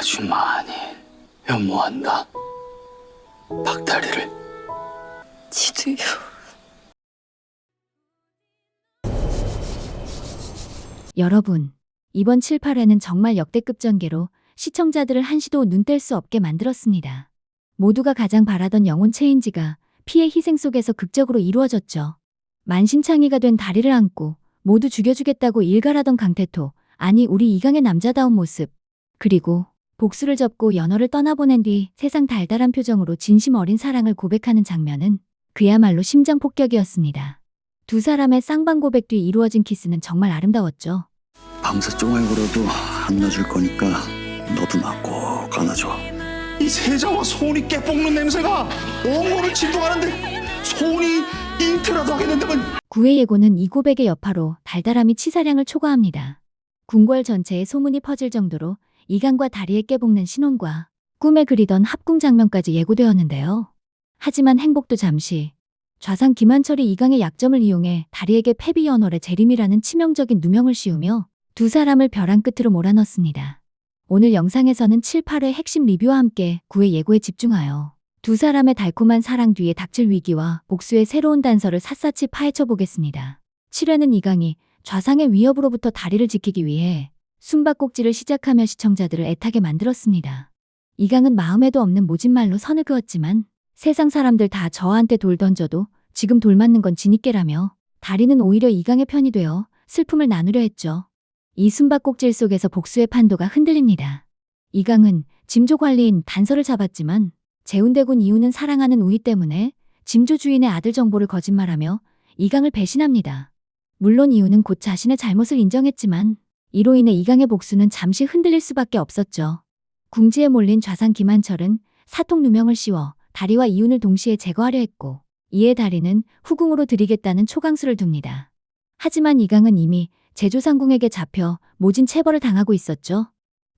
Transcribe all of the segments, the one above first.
아주 많이 연모한다. 박다리를. 지도요. 여러분, 이번 7, 8회는 정말 역대급 전개로 시청자들을 한시도 눈 뗄 수 없게 만들었습니다. 모두가 가장 바라던 영혼 체인지가 피해 희생 속에서 극적으로 이루어졌죠. 만신창이가 된 다리를 안고 모두 죽여주겠다고 일갈하던 강태토, 아니 우리 이강의 남자다운 모습, 그리고 복수를 접고 연어를 떠나보낸 뒤 세상 달달한 표정으로 진심 어린 사랑을 고백하는 장면은 그야말로 심장 폭격이었습니다. 두 사람의 쌍방 고백 뒤 이루어진 키스는 정말 아름다웠죠. 밤새 쫑알 부려도 안 놔줄 거니까 너도 나 꼭 안아줘. 이 세자와 소은이 깨볶는 냄새가 온몸을 진동하는데 소은이 잉태라도 하게 된다면. 구의 예고는 이 고백의 여파로 달달함이 치사량을 초과합니다. 궁궐 전체에 소문이 퍼질 정도로 이강과 다리에 깨볶는 신혼과 꿈에 그리던 합궁 장면까지 예고되었는데요. 하지만 행복도 잠시. 좌상 김한철이 이강의 약점을 이용해 다리에게 패비 연월의 재림이라는 치명적인 누명을 씌우며 두 사람을 벼랑 끝으로 몰아넣습니다. 오늘 영상에서는 7, 8회 핵심 리뷰와 함께 9회 예고에 집중하여 두 사람의 달콤한 사랑 뒤에 닥칠 위기와 복수의 새로운 단서를 샅샅이 파헤쳐 보겠습니다. 7회는 이강이 좌상의 위협으로부터 다리를 지키기 위해 숨바꼭질을 시작하며 시청자들을 애타게 만들었습니다. 이강은 마음에도 없는 모진말로 선을 그었지만 세상 사람들 다 저한테 돌 던져도 지금 돌 맞는 건 지니께라며 다리는 오히려 이강의 편이 되어 슬픔을 나누려 했죠. 이 숨바꼭질 속에서 복수의 판도가 흔들립니다. 이강은 짐조 관리인 단서를 잡았지만 재운대군 이유는 사랑하는 우희 때문에 짐조 주인의 아들 정보를 거짓말하며 이강을 배신합니다. 물론 이유는 곧 자신의 잘못을 인정했지만 이로 인해 이강의 복수는 잠시 흔들릴 수밖에 없었죠. 궁지에 몰린 좌상 김한철은 사통 누명을 씌워 다리와 이윤을 동시에 제거하려 했고 이에 다리는 후궁으로 들이겠다는 초강수를 둡니다. 하지만 이강은 이미 제조상궁에게 잡혀 모진 체벌을 당하고 있었죠.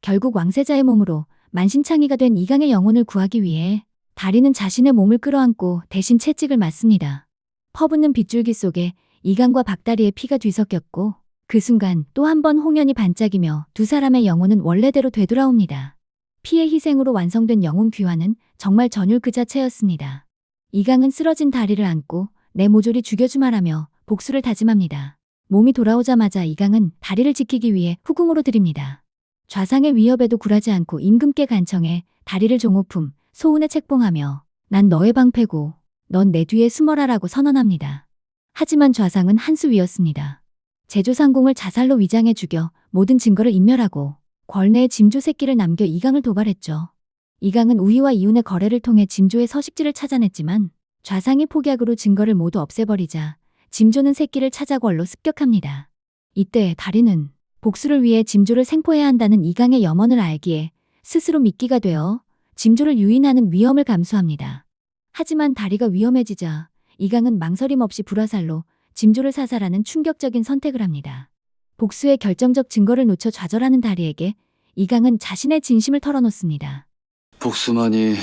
결국 왕세자의 몸으로 만신창이가 된 이강의 영혼을 구하기 위해 다리는 자신의 몸을 끌어안고 대신 채찍을 맞습니다. 퍼붓는 빗줄기 속에 이강과 박다리의 피가 뒤섞였고 그 순간 또 한 번 홍연이 반짝이며 두 사람의 영혼은 원래대로 되돌아옵니다. 피의 희생으로 완성된 영혼 귀환은 정말 전율 그 자체였습니다. 이강은 쓰러진 다리를 안고 내 모조리 죽여주마라며 복수를 다짐합니다. 몸이 돌아오자마자 이강은 다리를 지키기 위해 후궁으로 들입니다. 좌상의 위협에도 굴하지 않고 임금께 간청해 다리를 종호품, 소운에 책봉하며 난 너의 방패고 넌 내 뒤에 숨어라라고 선언합니다. 하지만 좌상은 한수위였습니다. 제조상궁을 자살로 위장해 죽여 모든 증거를 인멸하고 걸내에 짐조 새끼를 남겨 이강을 도발했죠. 이강은 우희와 이윤의 거래를 통해 짐조의 서식지를 찾아냈지만 좌상이 폭약으로 증거를 모두 없애버리자 짐조는 새끼를 찾아 궐로 습격합니다. 이때 다리는 복수를 위해 짐조를 생포해야 한다는 이강의 염원을 알기에 스스로 미끼가 되어 짐조를 유인하는 위험을 감수합니다. 하지만 다리가 위험해지자 이강은 망설임 없이 불화살로 짐조를 사살하는 충격적인 선택을 합니다. 복수의 결정적 증거를 놓쳐 좌절하는 다리에게 이강은 자신의 진심을 털어놓습니다. 복수만이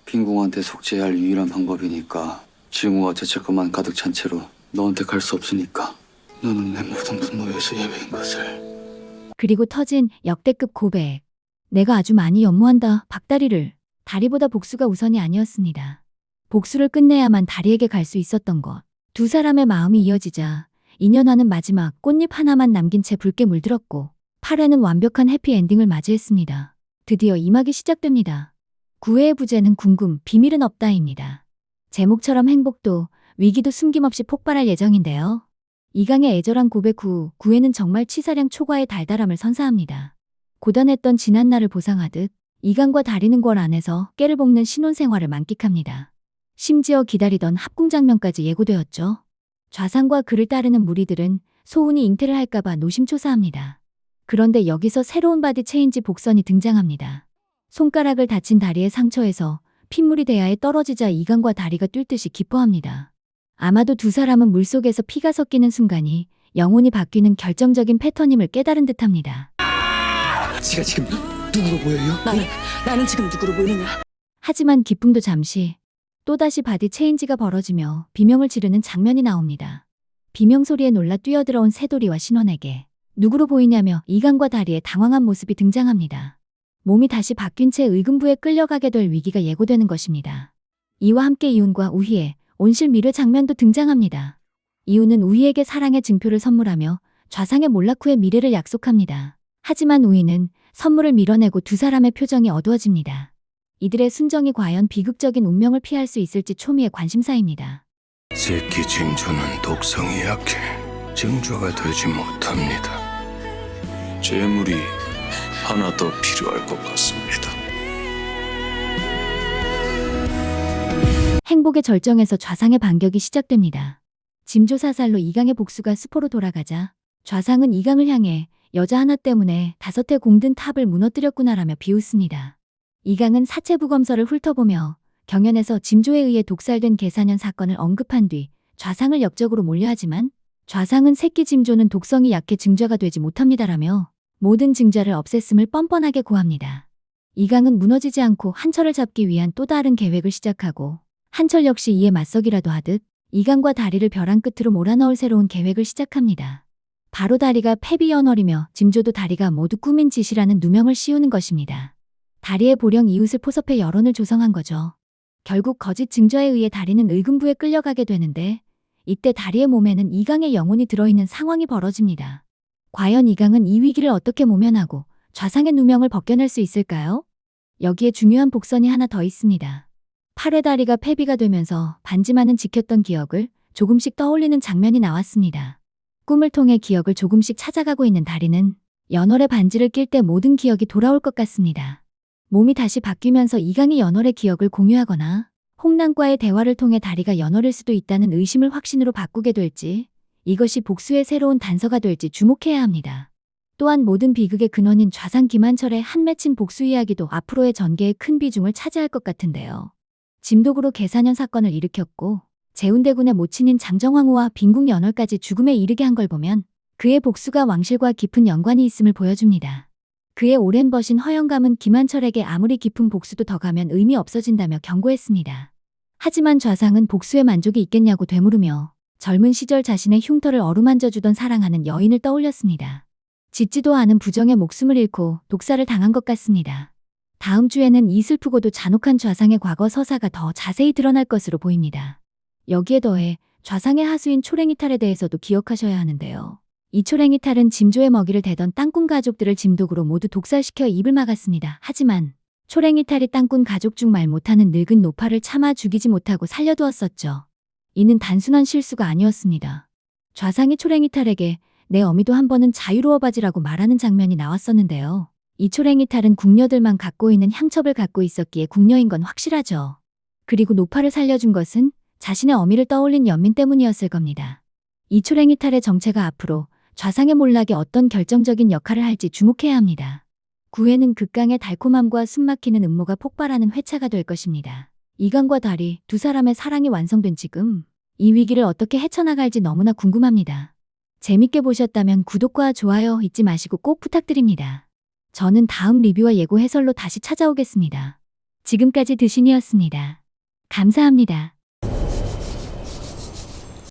빈궁한테 속죄해야 할 유일한 방법이니까 증오와 죄책감만 가득 찬 채로 너한테 갈 수 없으니까 너는 내 모든 분노에서 예외인 것을. 그리고 터진 역대급 고백. 내가 아주 많이 연모한다. 박다리를. 다리보다 복수가 우선이 아니었습니다. 복수를 끝내야만 다리에게 갈 수 있었던 것. 두 사람의 마음이 이어지자 인연하는 마지막 꽃잎 하나만 남긴 채 붉게 물들었고 8회는 완벽한 해피엔딩을 맞이했습니다. 드디어 2막이 시작됩니다. 9회의 부제는 궁금, 비밀은 없다입니다. 제목처럼 행복도 위기도 숨김없이 폭발할 예정인데요. 이강의 애절한 고백 후 9회는 정말 치사량 초과의 달달함을 선사합니다. 고단했던 지난날을 보상하듯 이강과 다리는 궐 안에서 깨를 볶는 신혼 생활을 만끽합니다. 심지어 기다리던 합궁 장면까지 예고되었죠. 좌상과 그를 따르는 무리들은 소운이 잉태를 할까봐 노심초사합니다. 그런데 여기서 새로운 바디 체인지 복선이 등장합니다. 손가락을 다친 다리의 상처에서 핏물이 대야에 떨어지자 이강과 다리가 뛸 듯이 기뻐합니다. 아마도 두 사람은 물속에서 피가 섞이는 순간이 영혼이 바뀌는 결정적인 패턴임을 깨달은 듯합니다. 지가 지금 누구로 보여요? 나는 지금 누구로 보이느냐? 하지만 기쁨도 잠시. 또다시 바디 체인지가 벌어지며 비명을 지르는 장면이 나옵니다. 비명 소리에 놀라 뛰어들어온 새돌이와 신원에게 누구로 보이냐며 이강과 다리의 당황한 모습이 등장합니다. 몸이 다시 바뀐 채 의금부에 끌려가게 될 위기가 예고되는 것입니다. 이와 함께 이훈과 우희의 온실 밀회 장면도 등장합니다. 이훈은 우희에게 사랑의 증표를 선물하며 좌상의 몰락 후의 미래를 약속합니다. 하지만 우희는 선물을 밀어내고 두 사람의 표정이 어두워집니다. 이들의 순정이 과연 비극적인 운명을 피할 수 있을지 초미의 관심사입니다. 새끼 징조는 독성이 약해 징조가 되지 못합니다. 재물이 하나 더 필요할 것 같습니다. 행복의 절정에서 좌상의 반격이 시작됩니다. 징조 사살로 이강의 복수가 수포로 돌아가자 좌상은 이강을 향해 여자 하나 때문에 5회 공든 탑을 무너뜨렸구나라며 비웃습니다. 이강은 사체부검서를 훑어보며 경연에서 징조에 의해 독살된 계사년 사건을 언급한 뒤 좌상을 역적으로 몰려하지만 좌상은 새끼 징조는 독성이 약해 증자가 되지 못합니다라며 모든 증자를 없앴음을 뻔뻔하게 고합니다. 이강은 무너지지 않고 한철을 잡기 위한 또 다른 계획을 시작하고 한철 역시 이에 맞서기라도 하듯 이강과 다리를 벼랑 끝으로 몰아넣을 새로운 계획을 시작합니다. 바로 다리가 패비연월이며 징조도 다리가 모두 꾸민 짓이라는 누명을 씌우는 것입니다. 다리의 보령 이웃을 포섭해 여론을 조성한 거죠. 결국 거짓 증자에 의해 다리는 의금부에 끌려가게 되는데 이때 다리의 몸에는 이강의 영혼이 들어있는 상황이 벌어집니다. 과연 이강은 이 위기를 어떻게 모면하고 좌상의 누명을 벗겨낼 수 있을까요? 여기에 중요한 복선이 하나 더 있습니다. 8회 다리가 폐비가 되면서 반지만은 지켰던 기억을 조금씩 떠올리는 장면이 나왔습니다. 꿈을 통해 기억을 조금씩 찾아가고 있는 다리는 연월의 반지를 낄 때 모든 기억이 돌아올 것 같습니다. 몸이 다시 바뀌면서 이강이 연월의 기억을 공유하거나 홍남과의 대화를 통해 다리가 연월일 수도 있다는 의심을 확신으로 바꾸게 될지 이것이 복수의 새로운 단서가 될지 주목해야 합니다. 또한 모든 비극의 근원인 좌상 김한철의 한 맺힌 복수 이야기도 앞으로의 전개에 큰 비중을 차지할 것 같은데요. 짐독으로 계사년 사건을 일으켰고 재운대군의 모친인 장정황후와 빈궁연월까지 죽음에 이르게 한 걸 보면 그의 복수가 왕실과 깊은 연관이 있음을 보여줍니다. 그의 오랜 버신 허영감은 김한철에게 아무리 깊은 복수도 더 가면 의미 없어진다며 경고했습니다. 하지만 좌상은 복수에 만족이 있겠냐고 되물으며 젊은 시절 자신의 흉터를 어루만져주던 사랑하는 여인을 떠올렸습니다. 짓지도 않은 부정에 목숨을 잃고 독살을 당한 것 같습니다. 다음 주에는 이 슬프고도 잔혹한 좌상의 과거 서사가 더 자세히 드러날 것으로 보입니다. 여기에 더해 좌상의 하수인 초랭이탈에 대해서도 기억하셔야 하는데요. 이 초랭이탈은 짐조의 먹이를 대던 땅꾼 가족들을 짐독으로 모두 독살시켜 입을 막았습니다. 하지만 초랭이탈이 땅꾼 가족 중 말 못하는 늙은 노파를 참아 죽이지 못하고 살려두었었죠. 이는 단순한 실수가 아니었습니다. 좌상이 초랭이탈에게 내 어미도 한 번은 자유로워바지라고 말하는 장면이 나왔었는데요. 이 초랭이탈은 궁녀들만 갖고 있는 향첩을 갖고 있었기에 궁녀인 건 확실하죠. 그리고 노파를 살려준 것은 자신의 어미를 떠올린 연민 때문이었을 겁니다. 이 초랭이탈의 정체가 앞으로 좌상의 몰락에 어떤 결정적인 역할을 할지 주목해야 합니다. 9회는 극강의 달콤함과 숨막히는 음모가 폭발하는 회차가 될 것입니다. 이강과 다리, 두 사람의 사랑이 완성된 지금 이 위기를 어떻게 헤쳐나갈지 너무나 궁금합니다. 재밌게 보셨다면 구독과 좋아요 잊지 마시고 꼭 부탁드립니다. 저는 다음 리뷰와 예고 해설로 다시 찾아오겠습니다. 지금까지 드신이었습니다. 감사합니다.